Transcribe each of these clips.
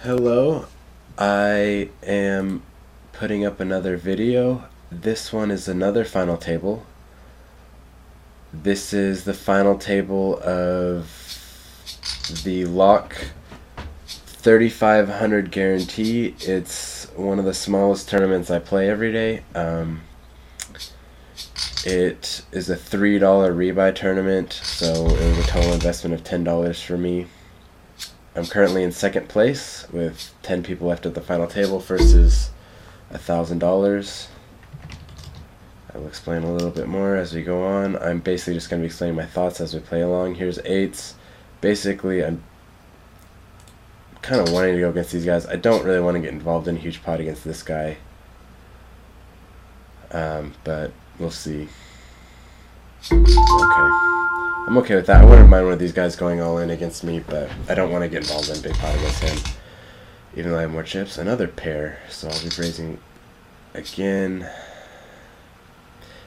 Hello, I am putting up another video. This one is another final table. This is the final table of the lock 3500 guarantee. It's one of the smallest tournaments I play every day. It is a $3 rebuy tournament, so it was a total investment of $10 for me. I'm currently in second place with 10 people left at the final table. First is $1,000. I will explain a little bit more as we go on. I'm basically just going to be explaining my thoughts as we play along. Here's eights. Basically, I'm kind of wanting to go against these guys. I don't really want to get involved in a huge pot against this guy. But we'll see. Okay. I'm okay with that. I wouldn't mind one of these guys going all in against me, but I don't want to get involved in a big pot against him, even though I have more chips. Another pair, so I'll be raising again.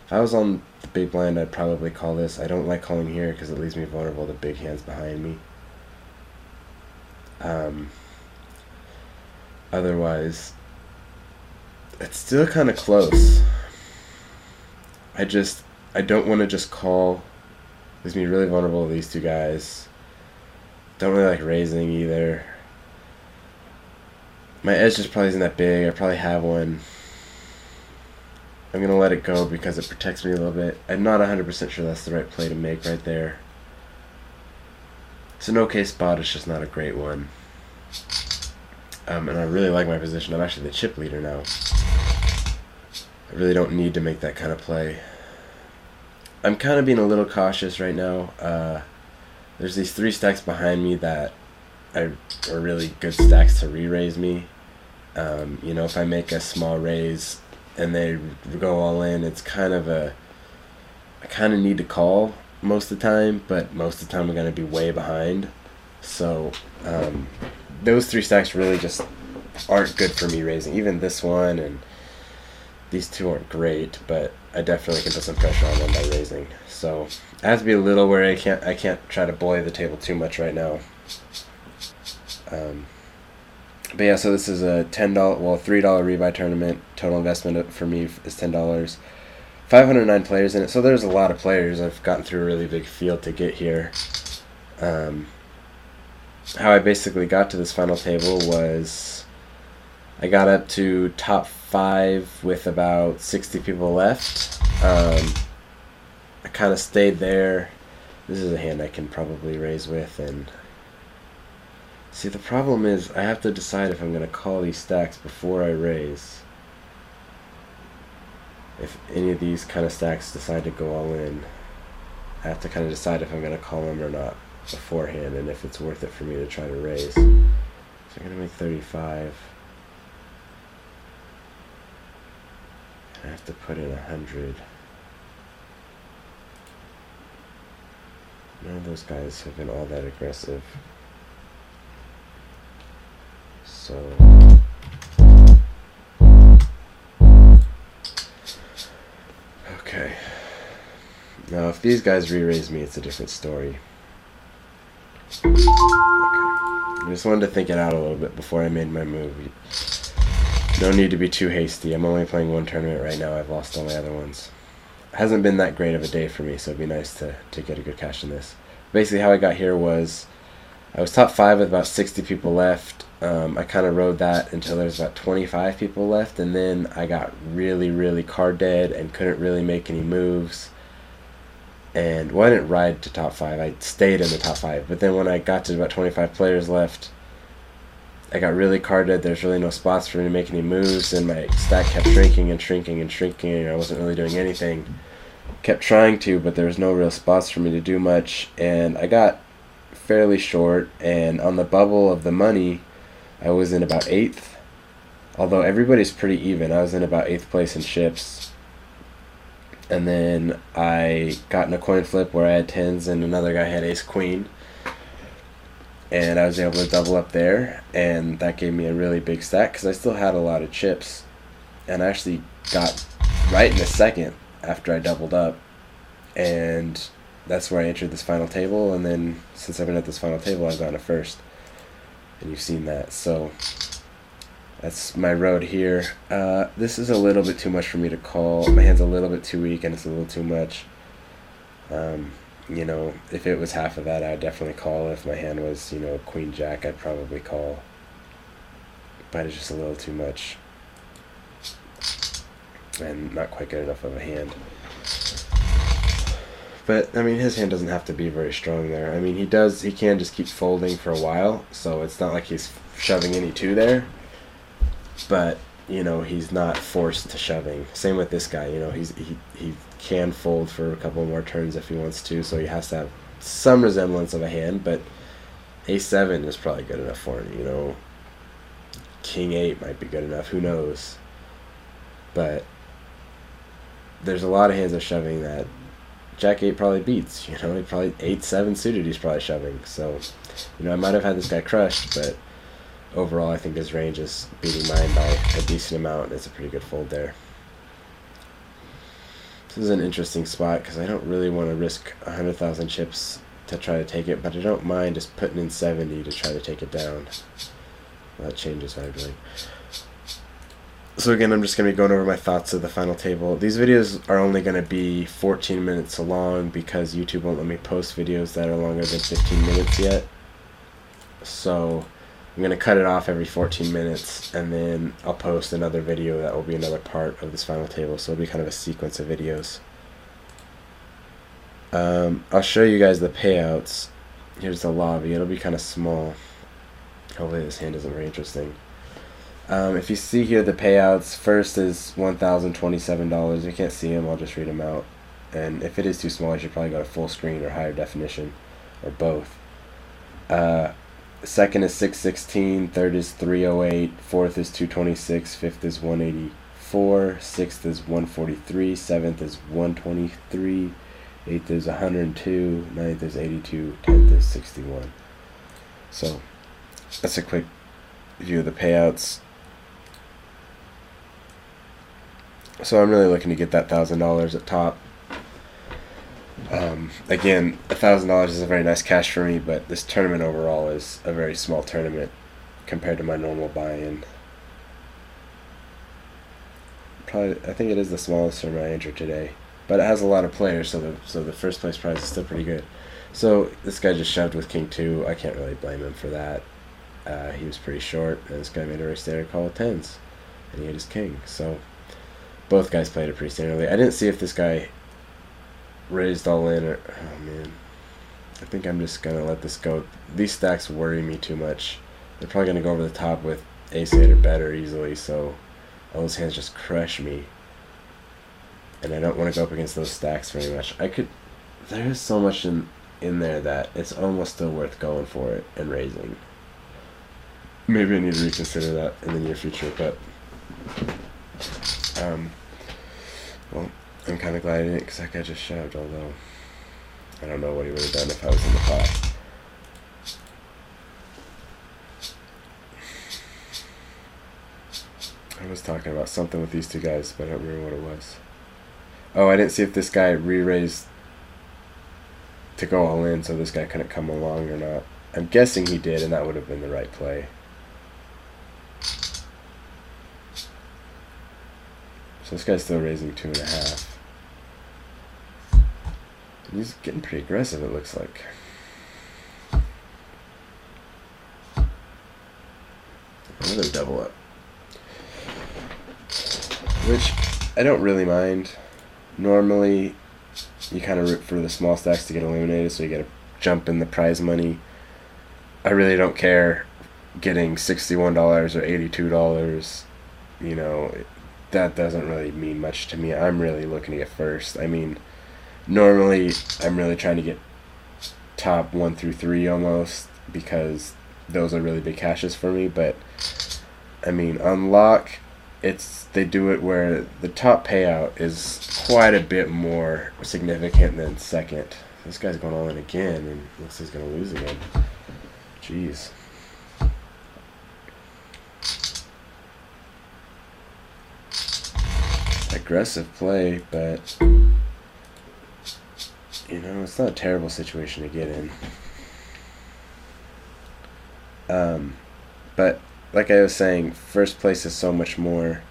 If I was on the big blind, I'd probably call this. I don't like calling here because it leaves me vulnerable to big hands behind me. Otherwise, it's still kind of close. I don't want to just call. Leaves me really vulnerable to these two guys. Don't really like raising either. My edge just probably isn't that big. I probably have one. I'm going to let it go because it protects me a little bit. I'm not 100% sure that's the right play to make right there. It's an okay spot, it's just not a great one. And I really like my position. I'm actually the chip leader now. I really don't need to make that kind of play. I'm kind of being a little cautious right now. There's these three stacks behind me that are really good stacks to re-raise me. You know, if I make a small raise and they go all in, it's kind of I kind of need to call most of the time, but most of the time I'm going to be way behind. So those three stacks really just aren't good for me raising. Even this one and these two aren't great, but I definitely can put some pressure on them by raising. So I have to be a little wary. I can't try to bully the table too much right now. But yeah, so this is a $3 rebuy tournament. Total investment for me is $10. 509 players in it, so there's a lot of players. I've gotten through a really big field to get here. How I basically got to this final table was I got up to top 5 with about 60 people left. I kind of stayed there. This is a hand I can probably raise with, and see, the problem is I have to decide if I'm going to call these stacks before I raise. If any of these kind of stacks decide to go all in, I have to kind of decide if I'm going to call them or not beforehand, and if it's worth it for me to try to raise. So I'm going to make 35. I have to put in 100. None of those guys have been all that aggressive. So okay. Now if these guys re-raise me, it's a different story. Okay. I just wanted to think it out a little bit before I made my move. No need to be too hasty. I'm only playing one tournament right now. I've lost all my other ones. It hasn't been that great of a day for me, so it'd be nice to get a good cash in this. Basically how I got here was I was top 5 with about 60 people left. I kind of rode that until there was about 25 people left, and then I got really card dead and couldn't really make any moves. And well, I didn't ride to top 5. I stayed in the top 5. But then when I got to about 25 players left, I got really card dead. There's really no spots for me to make any moves, and my stack kept shrinking and shrinking and shrinking, and I wasn't really doing anything. Kept trying to, but there was no real spots for me to do much, and I got fairly short, and on the bubble of the money, I was in about 8th. Although everybody's pretty even. I was in about 8th place in chips. And then I got in a coin flip where I had 10s and another guy had ace queen. And I was able to double up there, and that gave me a really big stack because I still had a lot of chips. And I actually got right in the second after I doubled up. And that's where I entered this final table, and then since I've been at this final table, I've gotten a first. and you've seen that. So that's my road here. This is a little bit too much for me to call. My hand's a little bit too weak, and it's a little too much. You know, if it was half of that, I'd definitely call. If my hand was, you know, Queen Jack, I'd probably call. But it's just a little too much, and not quite good enough of a hand. But I mean, his hand doesn't have to be very strong there. I mean, he can just keep folding for a while, so it's not like he's shoving any two there. But you know, he's not forced to shoving. Same with this guy. You know, he can fold for a couple more turns if he wants to, so he has to have some resemblance of a hand. But A7 is probably good enough for him. You know, King 8 might be good enough. Who knows? But there's a lot of hands of shoving that Jack 8 probably beats. You know, he probably 8-7 suited. He's probably shoving. So, you know, I might have had this guy crushed, but overall, I think his range is beating mine by a decent amount. It's a pretty good fold there. This is an interesting spot because I don't really want to risk 100,000 chips to try to take it, but I don't mind just putting in 70 to try to take it down. Well, that changes what I'm doing. So again, I'm just going to be going over my thoughts of the final table. These videos are only going to be 14 minutes long because YouTube won't let me post videos that are longer than 15 minutes yet. So I'm going to cut it off every 14 minutes, and then I'll post another video that will be another part of this final table. So it'll be kind of a sequence of videos. I'll show you guys the payouts. Here's the lobby. It'll be kind of small. Hopefully this hand isn't very interesting. If you see here the payouts, first is $1,027. You can't see them, I'll just read them out. And if it is too small, you should probably go to full screen or higher definition, or both. Second is 616, third is 308, fourth is 226, fifth is 184, sixth is 143, seventh is 123, eighth is 102, ninth is 82, 10th is 61. So that's a quick view of the payouts. So I'm really looking to get that $1,000 at top. Again, $1,000 is a very nice cash for me, but this tournament overall is a very small tournament compared to my normal buy-in. Probably, I think it is the smallest tournament I entered today, but it has a lot of players, so the first place prize is still pretty good. So this guy just shoved with King 2. I can't really blame him for that. He was pretty short, and this guy made a very standard call of 10s, and he hit his king. So both guys played it pretty standardly. I didn't see if this guy raised all in or... Oh, man. I think I'm just going to let this go. These stacks worry me too much. They're probably going to go over the top with ace-8 or better easily, so all those hands just crush me. And I don't want to go up against those stacks very much. There is so much in there that it's almost still worth going for it and raising. Maybe I need to reconsider that in the near future, but well, I'm kind of glad I didn't, because that guy just shoved, although I don't know what he would have done if I was in the pot. I was talking about something with these two guys, but I don't remember what it was. Oh, I didn't see if this guy re-raised to go all in, so this guy couldn't come along or not. I'm guessing he did, and that would have been the right play. So this guy's still raising 2.5. He's getting pretty aggressive, it looks like. Another double up. Which I don't really mind. Normally, you kind of root for the small stacks to get eliminated, so you get a jump in the prize money. I really don't care getting $61 or $82. You know, that doesn't really mean much to me. I'm really looking to get first. I mean, normally I'm really trying to get top 1 through 3 almost, because those are really big cashes for me. But I mean, on lock, they do it where the top payout is quite a bit more significant than second. This guy's going all in again, and looks like he's going to lose again. Jeez. Aggressive play, but you know, it's not a terrible situation to get in. But like I was saying, first place is so much more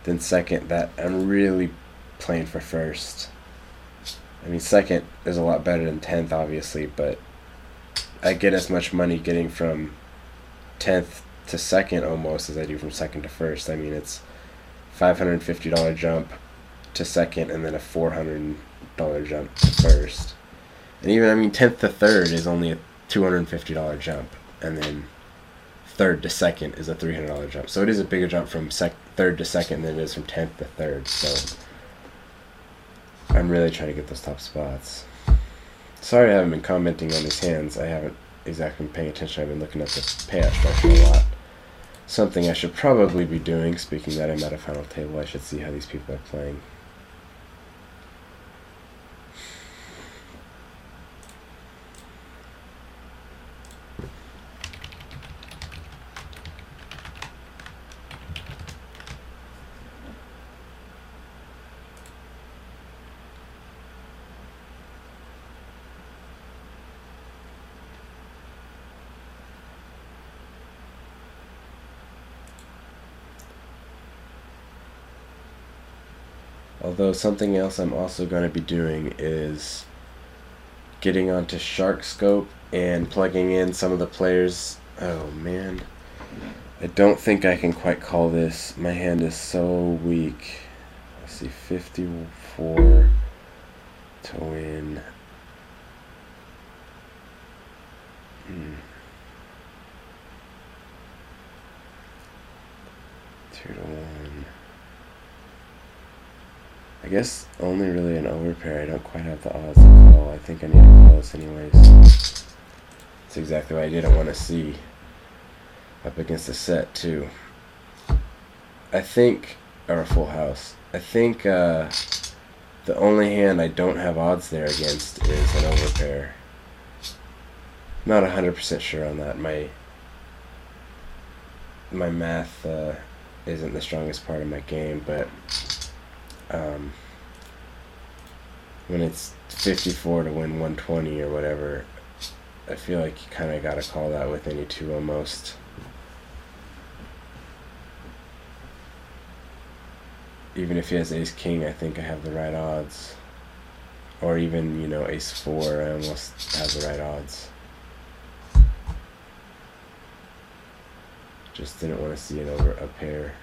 than second that I'm really playing for first. I mean, second is a lot better than 10th, obviously, but I get as much money getting from 10th to second almost as I do from second to first. I mean, it's $550 jump to second and then a $400 jump to first. And even, I mean, 10th to third is only a $250 jump, and then third to second is a $300 jump. So it is a bigger jump from third to second than it is from 10th to third. So I'm really trying to get those top spots. Sorry I haven't been commenting on these hands. I haven't exactly been paying attention. I've been looking at the payout structure a lot. Something I should probably be doing. Speaking that I'm at a final table, I should see how these people are playing. Although something else I'm also going to be doing is getting onto SharkScope and plugging in some of the players. Oh man, I don't think I can quite call this. My hand is so weak. Let's see, 54 to win. 2 to 1. I guess only really an overpair. I don't quite have the odds to call. I think I need to call this anyways. That's exactly what I didn't want to see up against the set too. I think, or a full house. I think the only hand I don't have odds there against is an overpair. Not 100% sure on that. My math isn't the strongest part of my game, but when it's 54 to win 120 or whatever, I feel like you kind of got to call that with any two almost. Even if he has ace-king, I think I have the right odds. Or even, you know, ace-4, I almost have the right odds. Just didn't want to see a pair.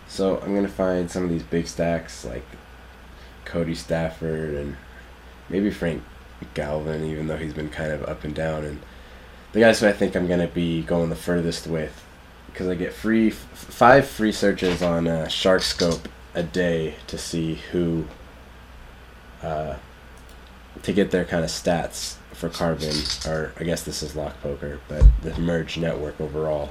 So I'm going to find some of these big stacks like Cody Stafford and maybe Frank Galvin, even though he's been kind of up and down. And the guys who I think I'm going to be going the furthest with, because I get 5 free searches on SharkScope a day to see who, to get their kind of stats for Carbon, or I guess this is Lock Poker, but the merged network overall.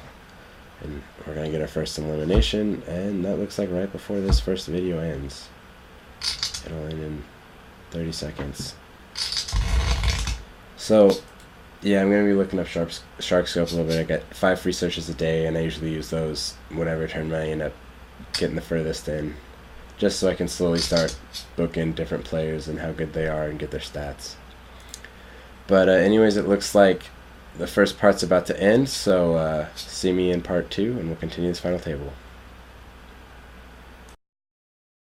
And we're going to get our first elimination, and that looks like right before this first video ends. It'll end in 30 seconds. So, yeah, I'm going to be looking up SharkScope a little bit. I get 5 free searches a day, and I usually use those whatever tournament I end up getting the furthest in, just so I can slowly start booking different players and how good they are and get their stats. But anyways, it looks like the first part's about to end, so see me in part 2, and we'll continue this final table.